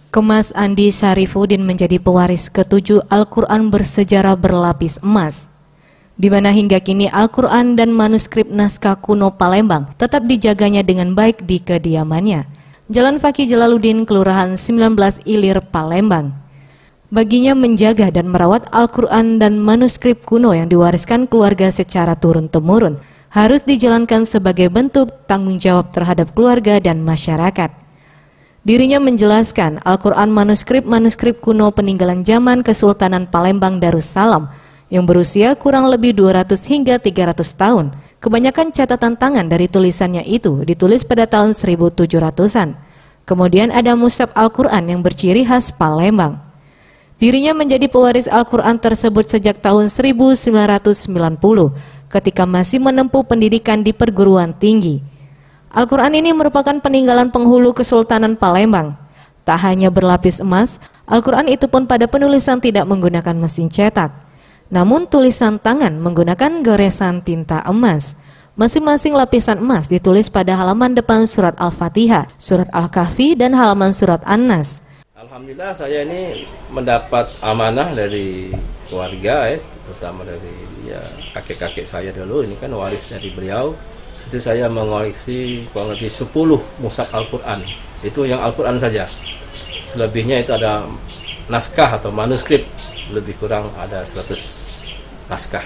Kemas Andi Syarifuddin menjadi pewaris ke-7 Al-Quran bersejarah berlapis emas, di mana hingga kini Al-Quran dan manuskrip naskah kuno Palembang tetap dijaganya dengan baik di kediamannya. Jalan Fakih Jalaluddin, Kelurahan 19 Ilir, Palembang. Baginya menjaga dan merawat Al-Quran dan manuskrip kuno yang diwariskan keluarga secara turun-temurun harus dijalankan sebagai bentuk tanggung jawab terhadap keluarga dan masyarakat. Dirinya menjelaskan Al-Quran manuskrip kuno peninggalan zaman Kesultanan Palembang Darussalam yang berusia kurang lebih 200 hingga 300 tahun. Kebanyakan catatan tangan dari tulisannya itu ditulis pada tahun 1700-an. Kemudian ada mushaf Al-Quran yang berciri khas Palembang. Dirinya menjadi pewaris Al-Quran tersebut sejak tahun 1990 ketika masih menempuh pendidikan di perguruan tinggi. Al-Quran ini merupakan peninggalan penghulu Kesultanan Palembang. Tak hanya berlapis emas, Al-Quran itu pun pada penulisan tidak menggunakan mesin cetak, namun tulisan tangan menggunakan goresan tinta emas. Masing-masing lapisan emas ditulis pada halaman depan surat Al-Fatihah, surat Al-Kahfi, dan halaman surat An-Nas. Alhamdulillah saya ini mendapat amanah dari keluarga, terutama dari kakek-kakek saya dulu, ini kan waris dari beliau. Itu saya mengoleksi kurang lebih 10 mushaf Al-Quran. Itu yang Al-Quran saja. Selebihnya itu ada naskah atau manuskrip, lebih kurang ada 100 naskah.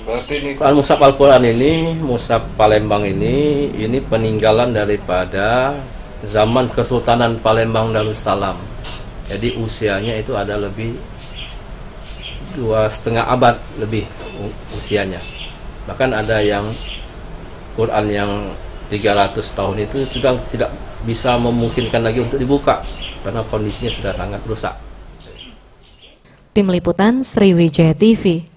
Berarti ini Mushaf Al-Quran ini, mushaf Palembang ini peninggalan daripada zaman Kesultanan Palembang Darussalam. Jadi usianya itu ada lebih 2,5 abad lebih usianya. Bahkan ada yang Quran yang 300 tahun itu sudah tidak bisa memungkinkan lagi untuk dibuka karena kondisinya sudah sangat rusak. Tim Liputan Sriwijaya TV.